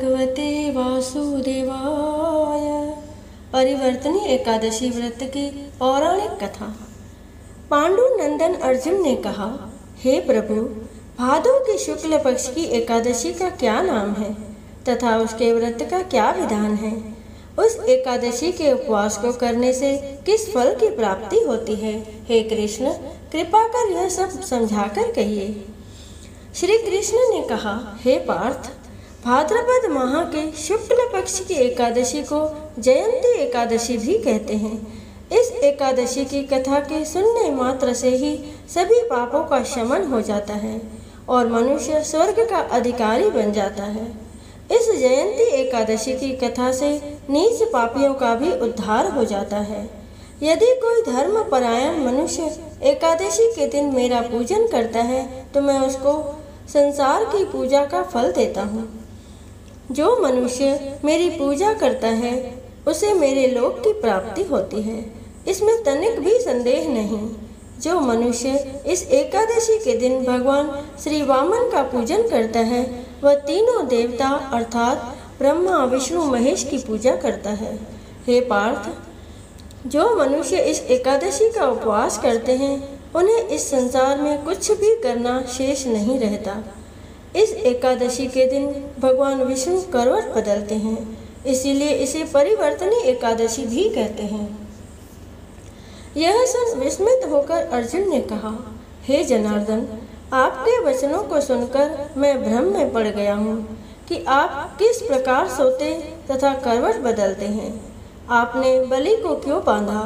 भगवते वासुदेवाय। परिवर्तनी एकादशी व्रत की पौराणिक कथा। पांडु नंदन अर्जुन ने कहा, हे प्रभु, भादो के शुक्ल पक्ष की एकादशी का क्या नाम है तथा उसके व्रत का क्या विधान है? उस एकादशी के उपवास को करने से किस फल की प्राप्ति होती है? हे कृष्ण, कृपा कर यह सब समझाकर कहिए। श्री कृष्ण ने कहा, हे पार्थ, भाद्रपद माह के शुक्ल पक्ष की एकादशी को जयंती एकादशी भी कहते हैं। इस एकादशी की कथा के सुनने मात्र से ही सभी पापों का शमन हो जाता है और मनुष्य स्वर्ग का अधिकारी बन जाता है। इस जयंती एकादशी की कथा से नीच पापियों का भी उद्धार हो जाता है। यदि कोई धर्मपरायण मनुष्य एकादशी के दिन मेरा पूजन करता है तो मैं उसको संसार की पूजा का फल देता हूँ। जो मनुष्य मेरी पूजा करता है उसे मेरे लोक की प्राप्ति होती है, इसमें तनिक भी संदेह नहीं। जो मनुष्य इस एकादशी के दिन भगवान श्री वामन का पूजन करता है वह तीनों देवता अर्थात ब्रह्मा, विष्णु, महेश की पूजा करता है। हे पार्थ, जो मनुष्य इस एकादशी का उपवास करते हैं उन्हें इस संसार में कुछ भी करना शेष नहीं रहता। इस एकादशी के दिन भगवान विष्णु करवट बदलते हैं, इसीलिए इसे परिवर्तनी एकादशी भी कहते हैं। यह सुन विस्मित होकर अर्जुन ने कहा, हे जनार्दन, आपके वचनों को सुनकर मैं भ्रम में पड़ गया हूँ कि आप किस प्रकार सोते तथा करवट बदलते हैं। आपने बलि को क्यों बांधा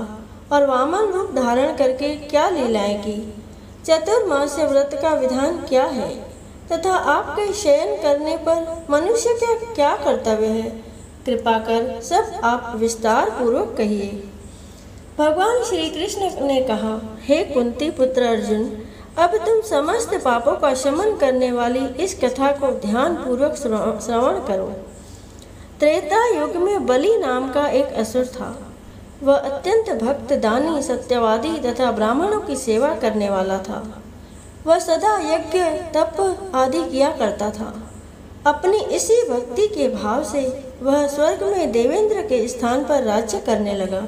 और वामन रूप धारण करके क्या लीलाएं की? चतुर्मास्य व्रत का विधान क्या है तथा आपके शयन करने पर मनुष्य का क्या कर्तव्य है? कृपा कर सब आप विस्तार पूर्वक कहिए। भगवान श्री कृष्ण ने कहा, हे कुंती पुत्र अर्जुन, अब तुम समस्त पापों का शमन करने वाली इस कथा को ध्यान पूर्वक श्रवण करो। त्रेता युग में बलि नाम का एक असुर था। वह अत्यंत भक्त, दानी, सत्यवादी तथा ब्राह्मणों की सेवा करने वाला था। वह सदा यज्ञ, तप आदि किया करता था। अपनी इसी भक्ति के भाव से वह स्वर्ग में देवेंद्र के स्थान पर राज्य करने लगा।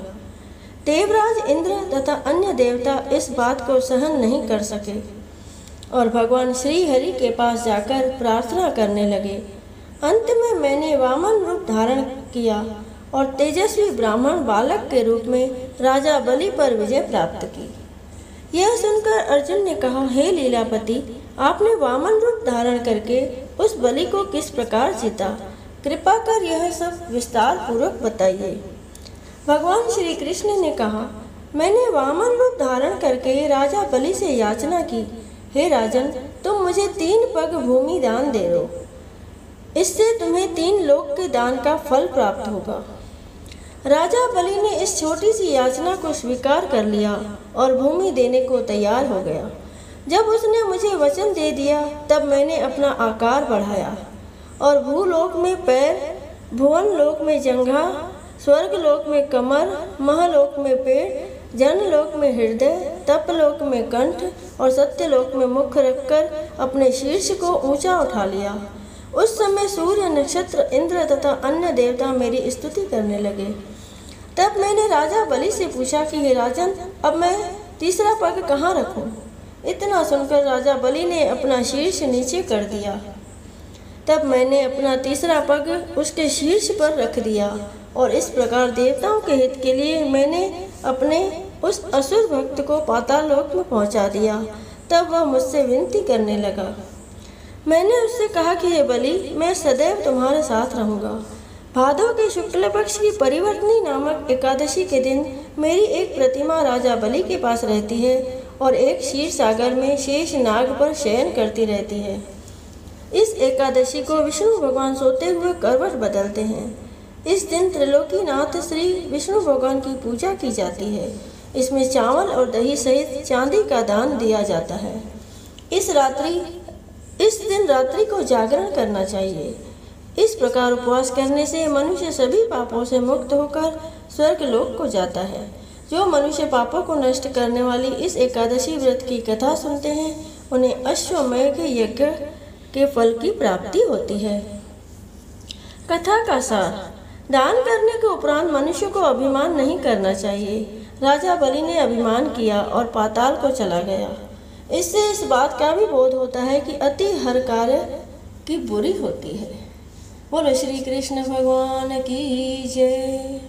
देवराज इंद्र तथा अन्य देवता इस बात को सहन नहीं कर सके और भगवान श्री हरि के पास जाकर प्रार्थना करने लगे। अंत में मैंने वामन रूप धारण किया और तेजस्वी ब्राह्मण बालक के रूप में राजा बलि पर विजय प्राप्त की। यह सुनकर अर्जुन ने कहा, हे लीलापति, आपने वामन रूप धारण करके उस बलि को किस प्रकार जीता? कृपा कर यह सब विस्तार पूर्वक बताइए। भगवान श्री कृष्ण ने कहा, मैंने वामन रूप धारण करके राजा बलि से याचना की, हे राजन, तुम मुझे 3 पग भूमि दान दे दो, इससे तुम्हें 3 लोक के दान का फल प्राप्त होगा। राजा बलि ने इस छोटी सी याचना को स्वीकार कर लिया और भूमि देने को तैयार हो गया। जब उसने मुझे वचन दे दिया तब मैंने अपना आकार बढ़ाया और भूलोक में पैर, भुवन लोक में जंघा, स्वर्ग लोक में कमर, महलोक में पेट, जनलोक में हृदय, तपलोक में कंठ और सत्यलोक में मुख रखकर अपने शीर्ष को ऊंचा उठा लिया। उस समय सूर्य, नक्षत्र, इंद्र तथा अन्य देवता मेरी स्तुति करने लगे। तब मैंने राजा बलि से पूछा कि हे राजन, अब मैं तीसरा पग कहाँ रखूं? इतना सुनकर राजा बलि ने अपना शीर्ष नीचे कर दिया। तब मैंने अपना तीसरा पग उसके शीर्ष पर रख दिया और इस प्रकार देवताओं के हित के लिए मैंने अपने उस असुर भक्त को पाताल लोक में पहुंचा दिया। तब वह मुझसे विनती करने लगा। मैंने उससे कहा कि हे बलि, मैं सदैव तुम्हारे साथ रहूँगा। भादो के शुक्ल पक्ष की परिवर्तनी नामक एकादशी के दिन मेरी एक प्रतिमा राजा बलि के पास रहती है और एक क्षीर सागर में शेष नाग पर शयन करती रहती है। इस एकादशी को विष्णु भगवान सोते हुए करवट बदलते हैं। इस दिन त्रिलोकीनाथ श्री विष्णु भगवान की पूजा की जाती है। इसमें चावल और दही सहित चांदी का दान दिया जाता है। इस दिन रात्रि को जागरण करना चाहिए। इस प्रकार उपवास करने से मनुष्य सभी पापों से मुक्त होकर स्वर्ग लोक को जाता है। जो मनुष्य पापों को नष्ट करने वाली इस एकादशी व्रत की कथा सुनते हैं उन्हें अश्वमेध यज्ञ के फल की प्राप्ति होती है। कथा का सार। दान करने के उपरांत मनुष्य को अभिमान नहीं करना चाहिए। राजा बलि ने अभिमान किया और पाताल को चला गया। इससे इस बात का भी बोध होता है कि अति हर कार्य की बुरी होती है। बोलो श्री कृष्ण भगवान की जय।